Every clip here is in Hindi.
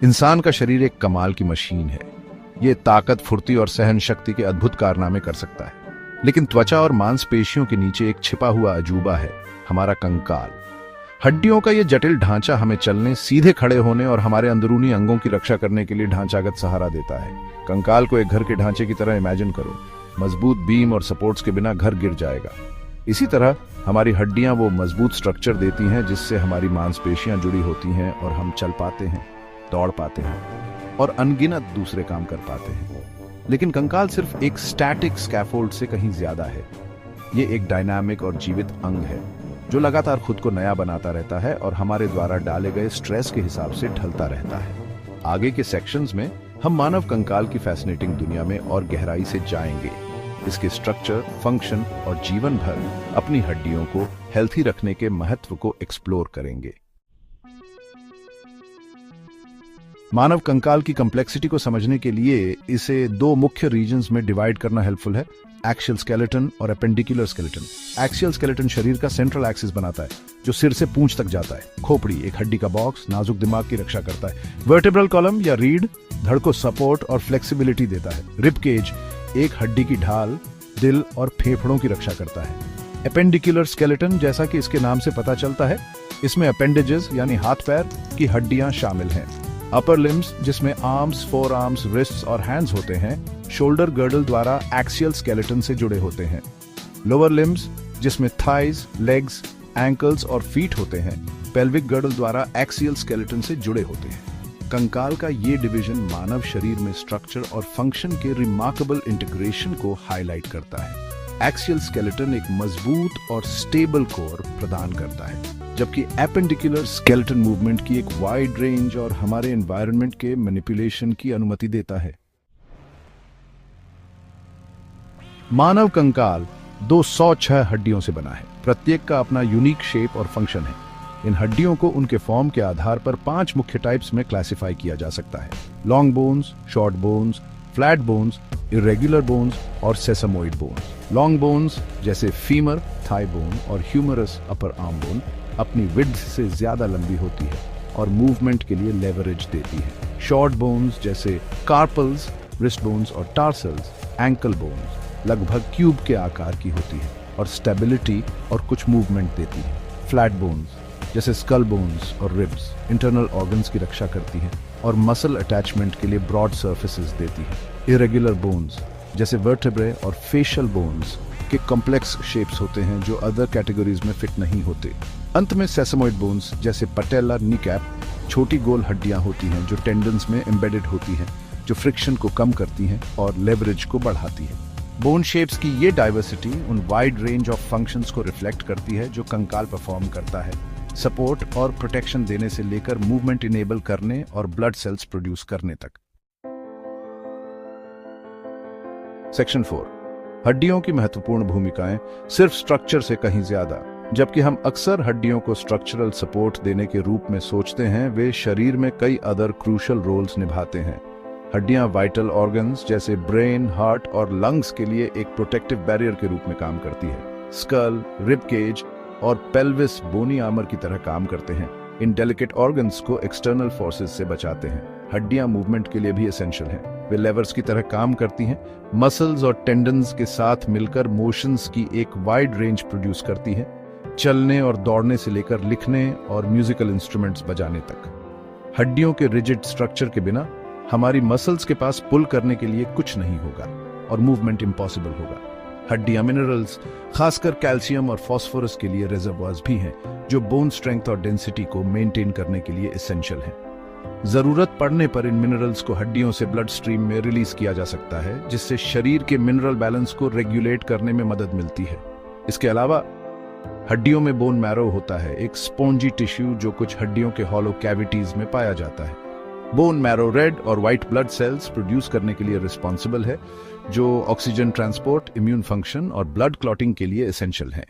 इंसान का शरीर एक कमाल की मशीन है। ये ताकत, फुर्ती और सहन शक्ति के अद्भुत कारनामे कर सकता है। लेकिन त्वचा और मांसपेशियों के नीचे एक छिपा हुआ अजूबा है, हमारा कंकाल। हड्डियों का ये जटिल ढांचा हमें चलने, सीधे खड़े होने और हमारे अंदरूनी अंगों की रक्षा करने के लिए ढांचागत सहारा देता है। कंकाल को एक घर के ढांचे की तरह इमेजिन करो। मजबूत बीम और सपोर्ट्स के बिना घर गिर जाएगा। इसी तरह हमारी हड्डियां वो मजबूत स्ट्रक्चर देती हैं जिससे हमारी मांसपेशियां जुड़ी होती हैं और हम चल पाते हैं, दौड़ पाते हैं और अनगिनत दूसरे काम कर पाते हैं। लेकिन कंकाल सिर्फ एक स्टैटिक स्कैफोल्ड से कहीं ज्यादा है। ये एक डायनामिक और जीवित अंग है जो लगातार खुद को नया बनाता रहता है और हमारे द्वारा डाले गए स्ट्रेस के हिसाब से ढलता रहता है। आगे के सेक्शंस में हम मानव कंकाल की फैसिनेटिंग दुनिया में और गहराई से जाएंगे, इसके स्ट्रक्चर, फंक्शन और जीवन भर अपनी हड्डियों को हेल्थी रखने के महत्व को एक्सप्लोर करेंगे। मानव कंकाल की कॉम्प्लेक्सिटी को समझने के लिए इसे दो मुख्य रीजन्स में डिवाइड करना हेल्पफुल है, एक्सियल स्केलेटन और एपेंडिकुलर स्केलेटन। एक्सियल स्केलेटन शरीर का सेंट्रल एक्सिस बनाता है जो सिर से पूंछ तक जाता है। खोपड़ी एक हड्डी का बॉक्स नाजुक दिमाग की रक्षा करता है। वर्टेब्रल कॉलम या रीढ़ धड़ को सपोर्ट और फ्लेक्सिबिलिटी देता है। रिब केज एक हड्डी की ढाल दिल और फेफड़ों की रक्षा करता है। एपेंडिकुलर स्केलेटन, जैसा कि इसके नाम से पता चलता है, इसमें अपेंडेजेस यानी हाथ पैर की हड्डियां शामिल हैं। अपर लिम्स, जिसमें आर्म्स, फोर आर्म्स, रिस्ट्स और हैंड्स होते हैं, शोल्डर गर्डल द्वारा एक्सियल स्केलेटन से जुड़े होते हैं। लोअर लिम्स, जिसमें थाइज, लेग्स, एंकल्स और फीट होते हैं, पेल्विक गर्डल द्वारा एक्सियल स्केलेटन से जुड़े होते हैं। कंकाल का ये डिवीजन मानव शरीर में स्ट्रक्चर और फंक्शन के रिमार्केबल इंटीग्रेशन को हाईलाइट करता है। एक्सियल स्केलेटन एक मजबूत और स्टेबल कोर प्रदान करता है, जबकि एपेंडिकुलर स्केलेटन मूवमेंट की एक वाइड रेंज और हमारे एनवायरनमेंट के मैनिपुलेशन की अनुमति देता है। मानव कंकाल 206 हड्डियों से बना है। प्रत्येक का अपना यूनिक शेप और फंक्शन है। इन हड्डियों को उनके फॉर्म के आधार पर 5 मुख्य टाइप्स में क्लासिफाई किया जा सकता है: long bones, short bones, flat bones, irregular bones और सेसमोइड बोन्स। लॉन्ग बोन्स जैसे फीमर, थाई बोन और ह्यूमरस अपर आर्म बोन अपनी विड्थ से ज्यादा लंबी होती है और मूवमेंट के लिए लेवरेज देती है। शॉर्ट बोन्स जैसे कार्पल्स, रिस्ट बोन्स और टार्सल्स, एंकल बोन्स लगभग क्यूब के आकार की होती है और स्टेबिलिटी और कुछ मूवमेंट देती है। फ्लैट बोन्स जैसे स्कल बोन्स और रिब्स इंटरनल ऑर्गन्स की रक्षा करती है और मसल अटैचमेंट के लिए ब्रॉड सर्फेसेस देती है। इरेगुलर बोन्स जैसे वर्टेब्रे और फेशियल बोन्स के कॉम्प्लेक्स शेप्स होते हैं जो अदर कैटेगरीज में फिट नहीं होते। अंत में सेसमोइड बोन्स जैसे पटेला, नीकैप छोटी गोल हड्डियां होती हैं जो टेंडन्स में एम्बेडेड होती हैं, जो फ्रिक्शन को कम करती हैं और लेवरेज को बढ़ाती है। बोन शेप्स की ये डाइवर्सिटी उन वाइड रेंज ऑफ फंक्शंस को रिफ्लेक्ट करती है जो कंकाल परफॉर्म करता है, सपोर्ट और प्रोटेक्शन देने से लेकर मूवमेंट इनेबल करने और ब्लड सेल्स प्रोड्यूस करने तक। सेक्शन 4, हड्डियों की महत्वपूर्ण भूमिकाएं सिर्फ स्ट्रक्चर से कहीं ज्यादा। जबकि हम अक्सर हड्डियों को स्ट्रक्चरल सपोर्ट देने के रूप में सोचते हैं, वे शरीर में कई अदर क्रूशल रोल्स निभाते हैं। हड्डियां वाइटल ऑर्गन्स जैसे ब्रेन, हार्ट और लंग्स के लिए एक प्रोटेक्टिव बैरियर के रूप में काम करती है। स्कल, रिब केज और पेल्विस बोनी आर्मर की तरह काम करते हैं। इन डेलिकेट ऑर्गन्स को एक्सटर्नल फोर्सेस से बचाते हैं। हड्डियां मूवमेंट के लिए भी एसेंशियल हैं। वे लेवर्स की तरह काम करती हैं। मसल्स और टेंडन्स के साथ मिलकर मोशंस की एक वाइड रेंज प्रोड्यूस करती हैं, चलने और दौड़ने से लेकर लिखने और म्यूजिकल इंस्ट्रूमेंट्स बजाने तक। हड्डियों के रिजिड स्ट्रक्चर के बिना हमारी मसल्स के पास पुल करने के लिए कुछ नहीं होगा और मूवमेंट इम्पॉसिबल होगा। हड्डियां मिनरल्स, खासकर कैल्शियम और फास्फोरस के लिए रिजर्वॉयर्स भी हैं, जो बोन स्ट्रेंथ और डेंसिटी को मेंटेन करने के लिए एसेंशियल हैं। जरूरत पड़ने पर इन मिनरल्स को हड्डियों से ब्लड स्ट्रीम में रिलीज किया जा सकता है, जिससे शरीर के मिनरल बैलेंस को रेगुलेट करने में मदद मिलती है। इसके अलावा हड्डियों में बोन मैरो होता है, एक स्पॉन्जी टिश्यू जो कुछ हड्डियों के हॉलो कैविटीज में पाया जाता है। बोन मैरो रेड और व्हाइट ब्लड सेल्स प्रोड्यूस करने के लिए रिस्पॉन्सिबल है, जो ऑक्सीजन ट्रांसपोर्ट, इम्यून फंक्शन और ब्लड क्लॉटिंग के लिए एसेंशियल है।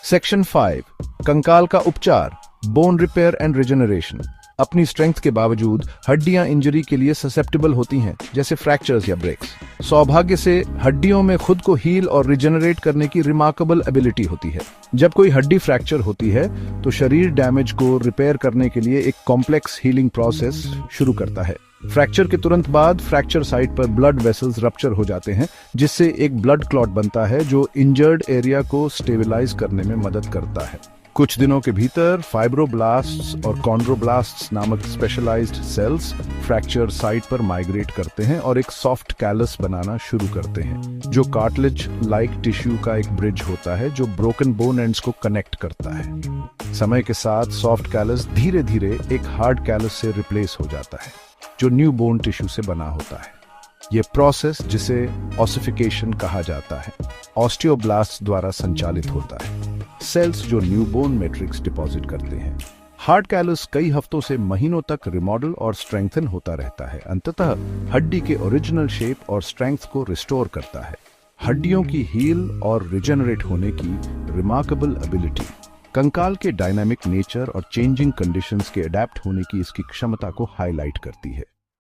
सेक्शन 5, कंकाल का उपचार, बोन रिपेयर एंड रिजेनरेशन। अपनी स्ट्रेंथ के बावजूद हड्डियां इंजरी के लिए ससेप्टेबल होती हैं, जैसे फ्रैक्चर्स या ब्रेक्स। सौभाग्य से हड्डियों में खुद को हील और रिजेनरेट करने की रिमार्केबल एबिलिटी होती है। जब कोई हड्डी फ्रैक्चर होती है तो शरीर डैमेज को रिपेयर करने के लिए एक कॉम्प्लेक्स हीलिंग प्रोसेस शुरू करता है। फ्रैक्चर के तुरंत बाद फ्रैक्चर साइट पर ब्लड वेसल्स रप्चर हो जाते हैं, जिससे एक ब्लड क्लॉट बनता है जो इंजर्ड एरिया को स्टेबलाइज करने में मदद करता है। कुछ दिनों के भीतर फाइब्रोब्लास्ट्स और कॉन्ड्रोब्लास्ट्स नामक स्पेशलाइज्ड सेल्स फ्रैक्चर साइट पर माइग्रेट करते हैं और एक सॉफ्ट कैलस बनाना शुरू करते हैं, जो कार्टिलेज लाइक टिश्यू का एक ब्रिज होता है जो ब्रोकन बोन एंड्स को कनेक्ट करता है। समय के साथ सॉफ्ट कैलस धीरे धीरे एक हार्ड कैलस से रिप्लेस हो जाता है, जो न्यू बोन टिश्यू से बना होता है। ये प्रोसेस, जिसे ऑसिफिकेशन कहा जाता है, ऑस्टियोब्लास्ट द्वारा संचालित होता है। सेल्स जो न्यू बोन मैट्रिक्स डिपॉजिट करते हैं। हार्ड कैलस कई हफ्तों से महीनों तक रिमॉडल और स्ट्रेंथन होता रहता है, अंततः हड्डी के ओरिजिनल शेप और स्ट्रेंथ को रिस्टोर करता है। हड्डियों की हील और रिजेनरेट होने की रिमार्केबल एबिलिटी कंकाल के डायनामिक नेचर और चेंजिंग कंडीशंस के अडेप्ट होने की इसकी क्षमता को हाईलाइट करती है।